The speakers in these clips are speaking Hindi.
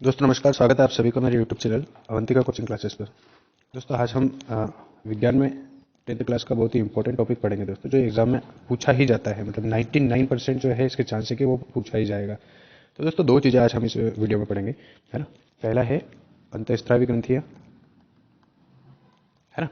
दोस्तों नमस्कार, स्वागत है आप सभी को मेरे YouTube channel Avantika coaching classes पर। दोस्तों आज हम विज्ञान में 10th क्लास का बहुत ही इंपॉर्टेंट टॉपिक पढ़ेंगे दोस्तों, जो एग्जाम में पूछा ही जाता है। मतलब 99% जो है इसके चांस है कि वो पूछा ही जाएगा। तो दोस्तों दो चीज़ें आज हम इस वीडियो में पढ़ेंगे, है ना। पहला है अंतःस्रावी ग्रंथियाँ, है ना,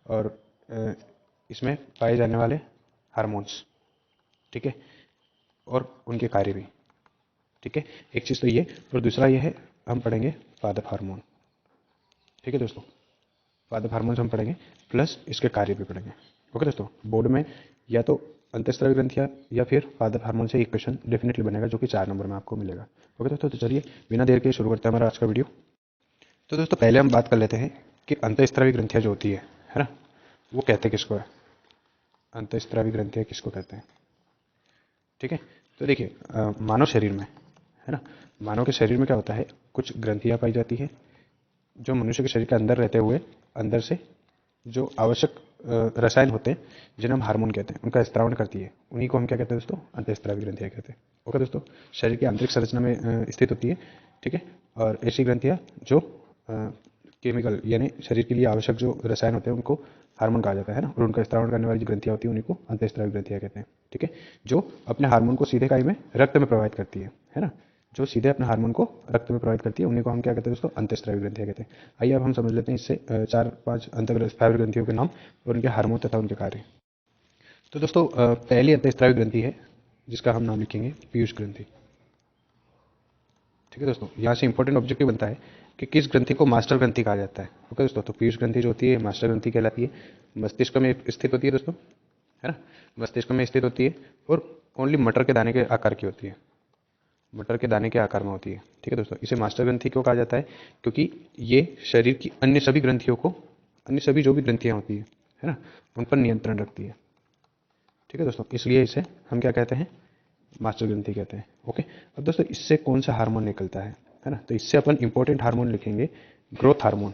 और इसमें पाए जाने वाले हार्मोन्स, ठीक है, और उनके कार्य भी, ठीक है। एक चीज़ तो ये, और दूसरा ये है हम पढ़ेंगे पादप हार्मोन, ठीक है दोस्तों। पादप हार्मोन्स हम पढ़ेंगे प्लस इसके कार्य भी पढ़ेंगे। ओके दोस्तों, बोर्ड में या तो अंतःस्रावी ग्रंथियाँ या फिर पादप हार्मोन से एक क्वेश्चन डेफिनेटली बनेगा, जो कि 4 नंबर में आपको मिलेगा। ओके दोस्तों, तो चलिए बिना देर के शुरू करते हैं हमारा आज का वीडियो। तो दोस्तों पहले हम बात कर लेते हैं कि अंतःस्रावी ग्रंथियाँ जो होती है ना, वो कहते किसको है। अंतःस्रावी ग्रंथियाँ किसको कहते हैं, ठीक है। तो देखिए मानव शरीर में, है ना, मानव के शरीर में क्या होता है, कुछ ग्रंथियाँ पाई जाती है जो मनुष्य के शरीर के अंदर रहते हुए अंदर से जो आवश्यक रसायन होते हैं जिन्हें हम हार्मोन कहते हैं, उनका स्त्रावण करती है। उन्हीं को हम क्या कहते हैं दोस्तों, अंतःस्रावी ग्रंथियाँ कहते हैं। ओके दोस्तों, शरीर की आंतरिक संरचना में स्थित होती है, ठीक है। और ऐसी ग्रंथियाँ जो केमिकल यानी शरीर के लिए आवश्यक जो रसायन होते हैं उनको हार्मोन कहा जाता है ना, और उनका स्त्रावण करने वाली जो ग्रंथियाँ होती हैं उन्हीं को अंतःस्रावी ग्रंथियाँ कहते हैं, ठीक है। जो अपने हार्मोन को सीधे काई में रक्त में प्रवाहित करती है ना, जो सीधे अपने हार्मोन को रक्त में प्रवाहित करती है, उन्हीं को हम क्या कहते हैं दोस्तों, अंतःस्रावी ग्रंथियाँ कहते हैं। आइए अब हम समझ लेते हैं इससे 4-5 अंतःस्रावी ग्रंथियों के नाम और उनके हार्मोन तथा उनके कार्य। तो दोस्तों पहली अंतःस्रावी ग्रंथि है जिसका हम नाम लिखेंगे पीयूष ग्रंथि, ठीक है दोस्तों। यहाँ से इंपॉर्टेंट ऑब्जेक्टिव बनता है कि किस ग्रंथि को मास्टर ग्रंथि कहा जाता है। ओके दोस्तों, तो पीयूष ग्रंथि जो होती है मास्टर ग्रंथि कहलाती है। मस्तिष्क में स्थित होती है दोस्तों, है ना, मस्तिष्क में स्थित होती है और ओनली मटर के दाने के आकार की होती है, मटर के दाने के आकार में होती है, ठीक है दोस्तों। इसे मास्टर ग्रंथि क्यों कहा जाता है, क्योंकि ये शरीर की अन्य सभी ग्रंथियों को, अन्य सभी जो भी ग्रंथियाँ होती है ना, उन पर नियंत्रण रखती है, ठीक है दोस्तों। इसलिए इसे हम क्या कहते हैं, मास्टर ग्रंथि कहते हैं। ओके, अब दोस्तों इससे कौन सा हार्मोन निकलता है ना, तो इससे अपन इंपॉर्टेंट हार्मोन लिखेंगे ग्रोथ हार्मोन,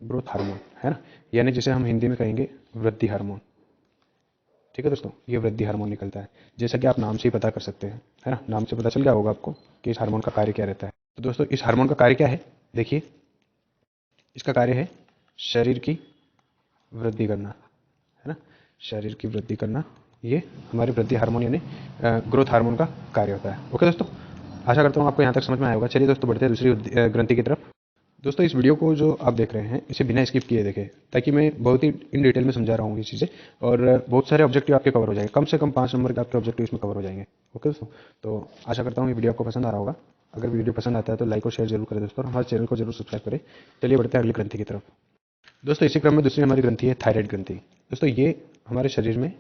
ग्रोथ हार्मोन, है ना, यानी जिसे हम हिंदी में कहेंगे वृद्धि हार्मोन, ठीक है दोस्तों। ये वृद्धि हार्मोन निकलता है, जैसा कि आप नाम से ही पता कर सकते हैं, है ना, नाम से पता चल गया होगा आपको कि इस हार्मोन का कार्य क्या रहता है। तो दोस्तों इस हार्मोन का कार्य क्या है, देखिए इसका कार्य है शरीर की वृद्धि करना, है ना, शरीर की वृद्धि करना, ये हमारे वृद्धि हार्मोन यानी ग्रोथ हार्मोन का कार्य होता है। ओके दोस्तों, आशा करता हूँ आपको यहाँ तक समझ में आया होगा। चलिए दोस्तों बढ़ते हैं दूसरी ग्रंथि की तरफ। दोस्तों इस वीडियो को जो आप देख रहे हैं इसे बिना स्किप किए देखें, ताकि मैं बहुत ही इन डिटेल में समझा रहा हूँ ये चीज़ें, और बहुत सारे ऑब्जेक्टिव आपके कवर हो जाएंगे। कम से कम 5 नंबर के आपके ऑब्जेक्टिव इसमें कवर हो जाएंगे। ओके दोस्तों, तो आशा करता हूँ ये वीडियो आपको पसंद आ रहा होगा। अगर वीडियो पसंद आता है तो लाइक और शेयर जरूर करें दोस्तों, और हमारे चैनल को जरूर सब्सक्राइब करें। चलिए बढ़ते हैं अगली ग्रंथि की तरफ। दोस्तों इसी क्रम में दूसरी हमारी ग्रंथि है थायराइड ग्रंथि। दोस्तों ये हमारे शरीर में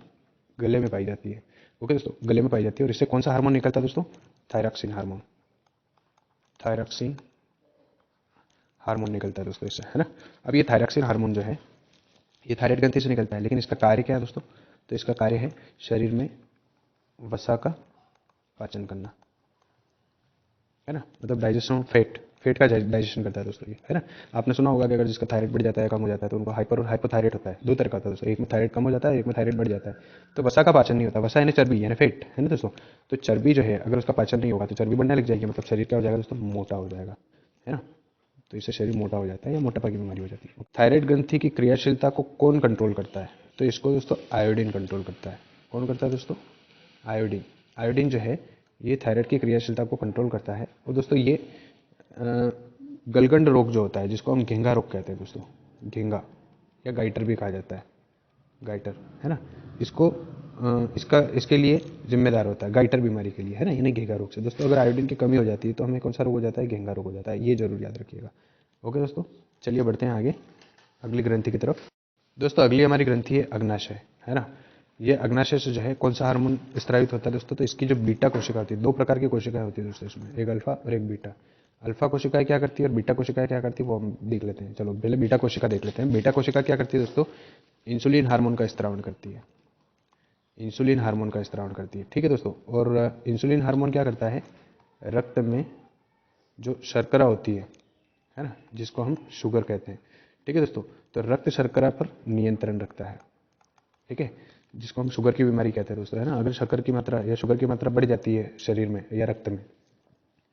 गले में पाई जाती है। ओके दोस्तों, गले में पाई जाती है, और इससे कौन सा हार्मोन निकलता है दोस्तों, थायरॉक्सिन हार्मोन, थायरॉक्सिन हार्मोन निकलता है दोस्तों इससे, है ना। अब ये थायरॉक्सिन हार्मोन जो है ये थायराइड ग्रंथि से निकलता है, लेकिन इसका कार्य क्या है दोस्तों, तो इसका कार्य है शरीर में वसा का पाचन करना, है ना, मतलब डाइजेशन ऑफ फैट, फैट का डाइजेशन करता है दोस्तों ये, है ना। आपने सुना होगा कि अगर जिसका थायराइड बढ़ जाता है, कम हो जाता है, तो उनको हाइपर और हाइपोथायराइड होता है। दो तरह का होता है दोस्तों, एक में थायराइड कम हो जाता है, एक में थायराइड बढ़ जाता है। तो वसा का पाचन नहीं होता, वसा यानी चर्बी यानी फैट, है ना दोस्तों। तो चर्बी जो है अगर उसका पाचन नहीं होगा तो चर्बी बढ़ने लग जाएगी, मतलब शरीर क्या हो जाएगा दोस्तों, मोटा हो जाएगा, है ना। तो इससे शरीर मोटा हो जाता है या मोटापा की बीमारी हो जाती है। थायराइड ग्रंथि की क्रियाशीलता को कौन कंट्रोल करता है, तो इसको दोस्तों आयोडीन कंट्रोल करता है। कौन करता है दोस्तों, आयोडीन। आयोडीन जो है ये थायराइड की क्रियाशीलता को कंट्रोल करता है। और दोस्तों ये गलगंड रोग जो होता है, जिसको हम घेंगा रोग कहते हैं दोस्तों, घेंगा या गाइटर भी कहा जाता है, गाइटर, है ना, इसको इसका इसके लिए जिम्मेदार होता है, गाइटर बीमारी के लिए, है ना, यानी घेंगा रोग से। दोस्तों अगर आयोडीन की कमी हो जाती है तो हमें कौन सा रोग हो जाता है, घेंगा रोग हो जाता है, ये जरूर याद रखिएगा। ओके दोस्तों, चलिए बढ़ते हैं आगे अगली ग्रंथि की तरफ। दोस्तों अगली हमारी ग्रंथि है अग्नाशय, है ना। ये अग्नाशय से जो है कौन सा हार्मोन स्त्रावित होता है दोस्तों, तो इसकी जो बीटा कोशिका होती है, दो प्रकार की कोशिकाएं होती है दोस्तों इसमें, एक अल्फा और एक बीटा। अल्फा कोशिकाएं क्या करती है और बीटा कोशिकाएं क्या करती है वो हम देख लेते हैं। चलो पहले बीटा कोशिका देख लेते हैं। बीटा कोशिका क्या करती है दोस्तों, इंसुलिन हार्मोन का स्त्रावण करती है, इंसुलिन हार्मोन का स्त्रावण करती है, ठीक है दोस्तों। और इंसुलिन हार्मोन क्या करता है, रक्त में जो शर्करा होती है ना, जिसको हम शुगर कहते हैं, ठीक है दोस्तों, तो रक्त शर्करा पर नियंत्रण रखता है, ठीक है, जिसको हम शुगर की बीमारी कहते हैं दोस्तों, है ना। अगर शक्कर की मात्रा या शुगर की मात्रा बढ़ जाती है शरीर में या रक्त में,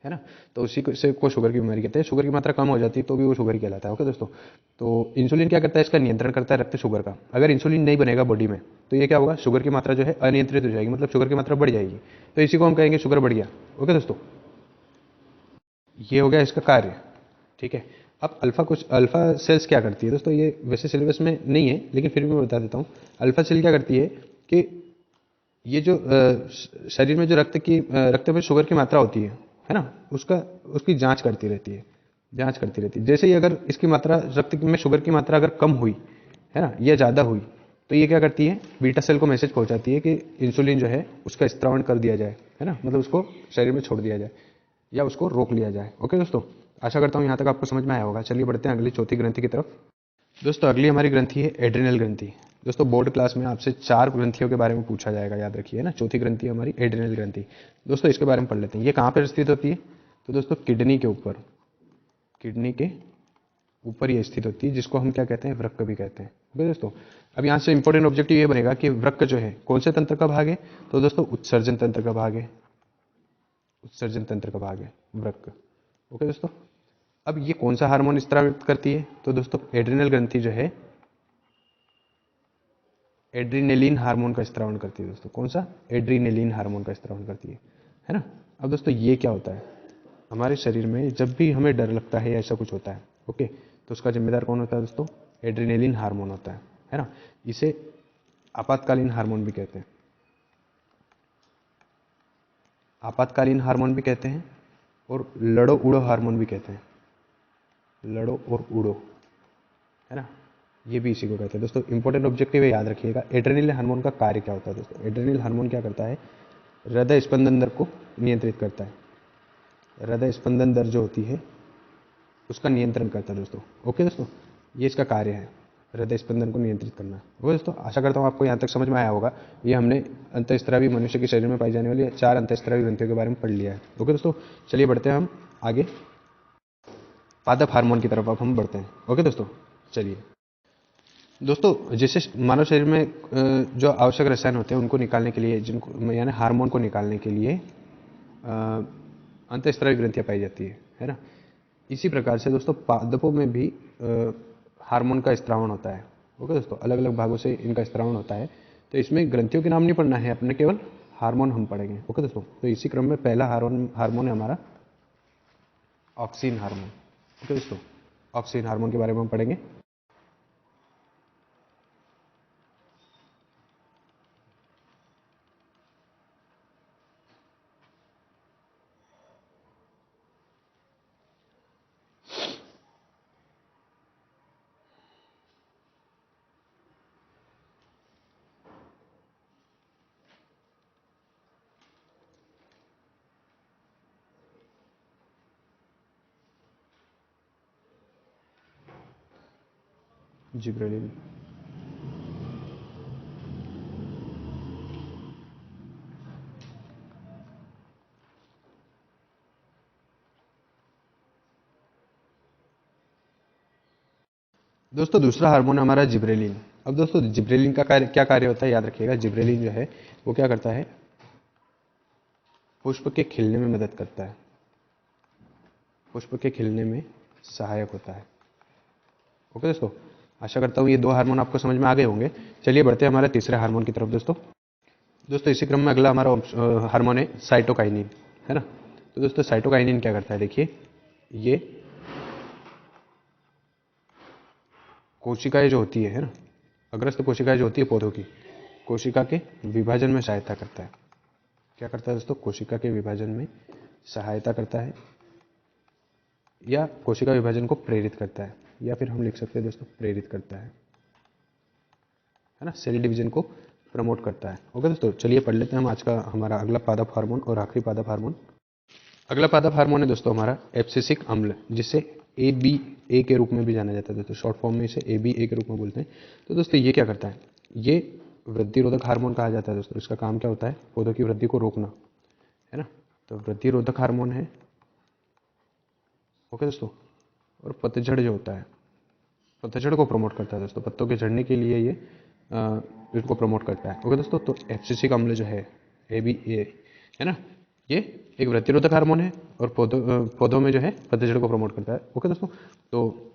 है ना। तो उसी को शुगर की बीमारी कहते हैं। शुगर की मात्रा कम हो जाती है तो भी वो शुगर ही कहलाता है। ओके दोस्तों, तो इंसुलिन क्या करता है, इसका नियंत्रण करता है रक्त शुगर का। अगर इंसुलिन नहीं बनेगा बॉडी में तो ये क्या होगा, शुगर की मात्रा जो है अनियंत्रित हो जाएगी, मतलब शुगर की मात्रा बढ़ जाएगी। तो इसी को हम कहेंगे शुगर बढ़ गया। ओके दोस्तों, ये हो गया इसका कार्य। ठीक है, अब अल्फा सेल्स क्या करती है दोस्तों, ये वैसे सिलेबस में नहीं है लेकिन फिर भी मैं बता देता हूँ। अल्फा सेल क्या करती है कि ये जो शरीर में जो रक्त में शुगर की मात्रा होती है ना, उसकी जांच करती रहती है, जांच करती रहती है। जैसे ही अगर इसकी मात्रा, रक्त में शुगर की मात्रा अगर कम हुई है ना या ज़्यादा हुई, तो ये क्या करती है, बीटा सेल को मैसेज पहुंचाती है कि इंसुलिन जो है उसका स्त्रावण कर दिया जाए, है ना, मतलब उसको शरीर में छोड़ दिया जाए या उसको रोक लिया जाए। ओके दोस्तों, आशा करता हूँ यहाँ तक आपको समझ में आया होगा। चलिए बढ़ते हैं अगली चौथी ग्रंथि की तरफ। दोस्तों अगली हमारी ग्रंथि है एड्रिनल ग्रंथि। दोस्तों बोर्ड क्लास में आपसे 4 ग्रंथियों के बारे में पूछा जाएगा, याद रखिए ना। चौथी ग्रंथि हमारी एड्रिनल ग्रंथि। दोस्तों इसके बारे में पढ़ लेते हैं। ये कहाँ पर स्थित होती है, तो दोस्तों किडनी के ऊपर, किडनी के ऊपर ये स्थित होती है, जिसको हम क्या कहते हैं, वृक्क भी कहते हैं। ओके दोस्तों, अब यहाँ से इंपॉर्टेंट ऑब्जेक्टिव ये बनेगा कि वृक्क जो है कौन से तंत्र का भाग है, तो दोस्तों उत्सर्जन तंत्र का भाग है, उत्सर्जन तंत्र का भाग है वृक्क। ओके दोस्तों, अब ये कौन सा हार्मोन स्रावित करती है, तो दोस्तों एड्रिनल ग्रंथि जो है एड्रीनेलिन हार्मोन का स्त्रावण करती है। दोस्तों कौन सा, एड्रीनेलिन हार्मोन का स्त्रावण करती है ना। अब दोस्तों ये क्या होता है, हमारे शरीर में जब भी हमें डर लगता है या ऐसा कुछ होता है, ओके, तो उसका जिम्मेदार कौन होता है दोस्तों, एड्रीनेलिन हार्मोन होता है ना। इसे आपातकालीन हार्मोन भी कहते हैं, आपातकालीन हार्मोन भी कहते हैं, और लड़ो उड़ो हार्मोन भी कहते हैं, लड़ो और उड़ो, है ना, ये भी इसी को कहते हैं। दोस्तों इंपॉर्टेंट ऑब्जेक्टिव है, याद रखिएगा। एड्रेनल हार्मोन का कार्य क्या होता है दोस्तों, एड्रेनल हार्मोन क्या करता है, हृदय स्पंदन दर को नियंत्रित करता है, हृदय स्पंदन दर जो होती है उसका नियंत्रण करता है दोस्तों। ओके दोस्तों, ये इसका कार्य है, हृदय स्पंदन को नियंत्रित करना। वो दोस्तों आशा करता हूँ आपको यहाँ तक समझ में आया होगा। ये हमने अंतःस्रावी मनुष्य के शरीर में पाई जाने वाली 4 अंतःस्रावी ग्रंथियों के बारे में पढ़ लिया है। ओके दोस्तों, चलिए बढ़ते हैं हम आगे, पादप हार्मोन की तरफ अब हम बढ़ते हैं। ओके दोस्तों, चलिए दोस्तों, जैसे मानव शरीर में जो आवश्यक रसायन होते हैं उनको निकालने के लिए, जिनको यानी हार्मोन को निकालने के लिए अंतःस्रावी ग्रंथियाँ पाई जाती है ना। इसी प्रकार से दोस्तों पादपों में भी हार्मोन का स्त्रावण होता है। ओके दोस्तों, अलग अलग भागों से इनका स्त्रावण होता है। तो इसमें ग्रंथियों के नाम नहीं पढ़ना है अपने, केवल हार्मोन हम पढ़ेंगे। ओके दोस्तों, तो इसी क्रम में पहला हार्मोन है हमारा ऑक्सिन हार्मोन। ओके दोस्तों, ऑक्सिन हार्मोन के बारे में हम पढ़ेंगे। जिब्रेलिन, दोस्तों दूसरा हार्मोन है हमारा जिब्रेलिन। अब दोस्तों जिब्रेलिन का क्या कार्य होता है, याद रखिएगा। जिब्रेलिन जो है वो क्या करता है, पुष्प के खिलने में मदद करता है, पुष्प के खिलने में सहायक होता है। ओके दोस्तों, आशा करता हूँ ये 2 हार्मोन आपको समझ में आ गए होंगे। चलिए बढ़ते हैं हमारे तीसरे हार्मोन की तरफ दोस्तों। दोस्तों इसी क्रम में अगला हमारा हार्मोन है साइटोकाइनिन, है ना। तो दोस्तों साइटोकाइनिन क्या करता है, देखिए, ये कोशिकाएं जो होती है ना, अग्रस्त कोशिकाएं जो होती है पौधों की, कोशिका के विभाजन में सहायता करता है। क्या करता है दोस्तों, कोशिका के विभाजन में सहायता करता है, या कोशिका विभाजन को प्रेरित करता है, या फिर हम लिख सकते हैं दोस्तों प्रेरित करता है ना, सेल डिवीजन को प्रमोट करता है। ओके दोस्तों, चलिए पढ़ लेते हैं हम आज का हमारा अगला पादप हार्मोन और आखिरी पादप हार्मोन। अगला पादप हार्मोन है दोस्तों हमारा एब्सिसिक अम्ल, जिसे ए के रूप में भी जाना जाता है दोस्तों, शॉर्ट फॉर्म में इसे ए के रूप में बोलते हैं। तो दोस्तों ये क्या करता है, ये वृद्धि रोधक हार्मोन कहा जाता है दोस्तों। इसका काम क्या होता है, पौधों की वृद्धि को रोकना, है ना। तो वृद्धि रोधक हार्मोन है। ओके दोस्तों, और पतझड़ जो होता है, पतझड़ को प्रमोट करता है दोस्तों, पत्तों के झड़ने के लिए ये इनको प्रमोट करता है। ओके दोस्तों, तो एब्सिसिक अम्ल जो है ए है ना, ये एक वृद्धिरोधक हार्मोन है और पौधों में जो है पतझड़ को प्रमोट करता है। ओके दोस्तों, तो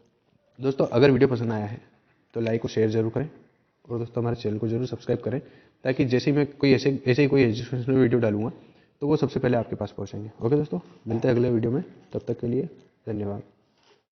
दोस्तों अगर वीडियो पसंद आया है तो लाइक और शेयर जरूर करें और दोस्तों हमारे चैनल को जरूर सब्सक्राइब करें, ताकि जैसे ही मैं कोई ऐसे ही कोई एजुकेशनल वीडियो डालूंगा तो वो सबसे पहले आपके पास पहुंचेंगे। ओके दोस्तों, मिलते हैं अगले वीडियो में, तब तक के लिए धन्यवाद।